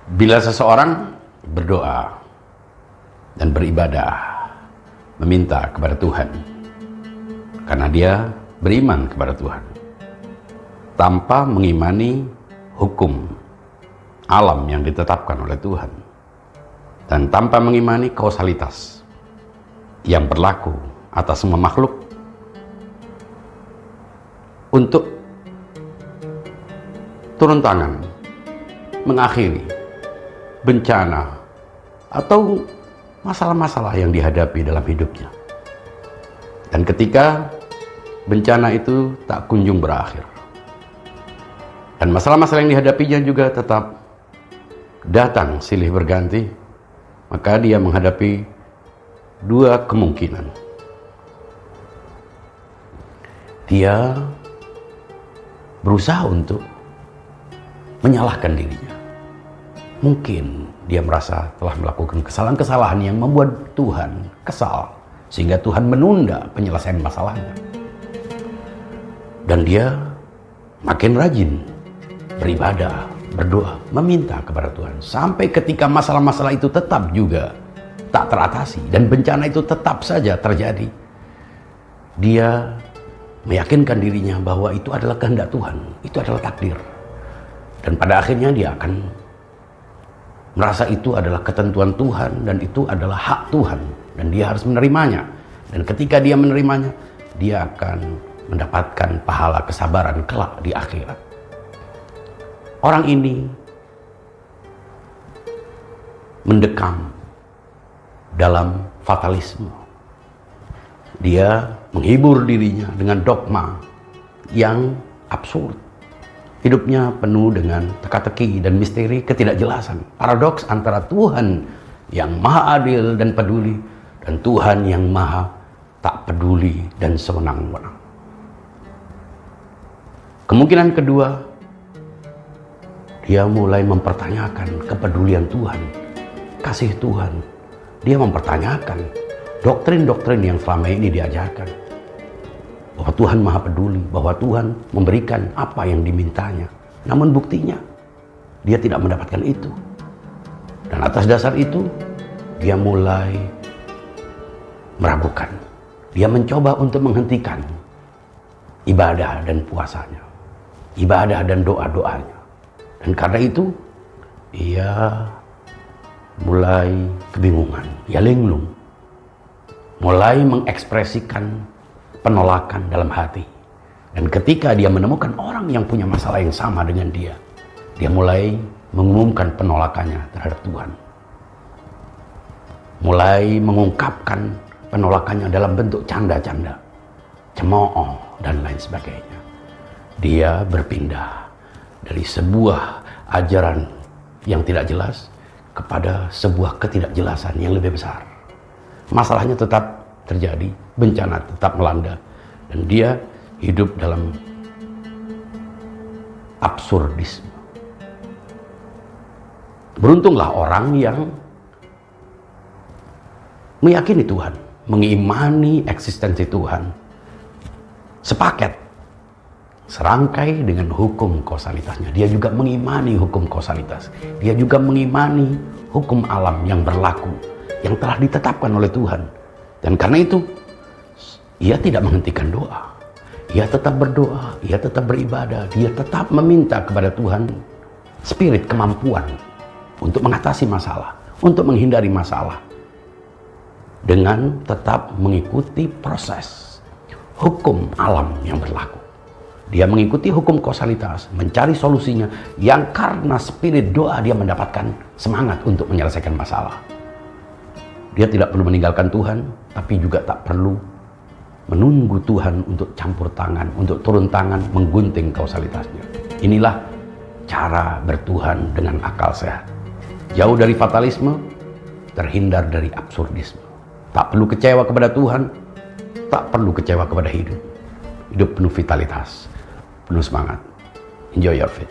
Bila seseorang berdoa dan beribadah, meminta kepada Tuhan, karena dia beriman kepada Tuhan, tanpa mengimani hukum alam yang ditetapkan oleh Tuhan, dan tanpa mengimani kausalitas yang berlaku atas semua makhluk, untuk turun tangan mengakhiri bencana atau masalah-masalah yang dihadapi dalam hidupnya. Dan ketika bencana itu tak kunjung berakhir, dan masalah-masalah yang dihadapinya juga tetap datang silih berganti, maka dia menghadapi dua kemungkinan. Dia berusaha untuk menyalahkan dirinya. Mungkin dia merasa telah melakukan kesalahan-kesalahan yang membuat Tuhan kesal, sehingga Tuhan menunda penyelesaian masalahnya. Dan dia makin rajin beribadah, berdoa, meminta kepada Tuhan, sampai ketika masalah-masalah itu tetap juga tak teratasi dan bencana itu tetap saja terjadi, dia meyakinkan dirinya bahwa itu adalah kehendak Tuhan, itu adalah takdir. Dan pada akhirnya dia akan merasa itu adalah ketentuan Tuhan dan itu adalah hak Tuhan dan dia harus menerimanya. Dan ketika dia menerimanya, dia akan mendapatkan pahala kesabaran kelak di akhirat. Orang ini mendekam dalam fatalisme. Dia menghibur dirinya dengan dogma yang absurd. Hidupnya penuh dengan teka-teki dan misteri ketidakjelasan. Paradoks antara Tuhan yang maha adil dan peduli dan Tuhan yang maha tak peduli dan sewenang-wenang. Kemungkinan kedua, dia mulai mempertanyakan kepedulian Tuhan, kasih Tuhan. Dia mempertanyakan doktrin-doktrin yang selama ini diajarkan. Bahwa Tuhan maha peduli, bahwa Tuhan memberikan apa yang dimintanya. Namun buktinya, dia tidak mendapatkan itu. Dan atas dasar itu, dia mulai meragukan. Dia mencoba untuk menghentikan ibadah dan puasanya, ibadah dan doa-doanya. Dan karena itu, ia mulai kebingungan, ia linglung, mulai mengekspresikan penolakan dalam hati. Dan ketika dia menemukan orang yang punya masalah yang sama dengan dia, dia mulai mengumumkan penolakannya terhadap Tuhan. Mulai mengungkapkan penolakannya dalam bentuk canda-canda, cemooh, dan lain sebagainya. Dia berpindah dari sebuah ajaran yang tidak jelas kepada sebuah ketidakjelasan yang lebih besar. Masalahnya tetap terjadi, bencana tetap melanda, dan dia hidup dalam absurdisme. Beruntunglah orang yang meyakini Tuhan, mengimani eksistensi Tuhan, sepaket, serangkai dengan hukum kausalitasnya. Dia juga mengimani hukum kausalitas. Dia juga mengimani hukum alam yang berlaku, yang telah ditetapkan oleh Tuhan. Dan karena itu, ia tidak menghentikan doa. Ia tetap berdoa, ia tetap beribadah, dia tetap meminta kepada Tuhan spirit kemampuan untuk mengatasi masalah, untuk menghindari masalah, dengan tetap mengikuti proses hukum alam yang berlaku. Dia mengikuti hukum kausalitas, mencari solusinya, yang karena spirit doa dia mendapatkan semangat untuk menyelesaikan masalah. Dia tidak perlu meninggalkan Tuhan, tapi juga tak perlu menunggu Tuhan untuk campur tangan, untuk turun tangan menggunting kausalitasnya. Inilah cara bertuhan dengan akal sehat. Jauh dari fatalisme, terhindar dari absurdisme. Tak perlu kecewa kepada Tuhan, tak perlu kecewa kepada hidup. Hidup penuh vitalitas, penuh semangat. Enjoy your faith.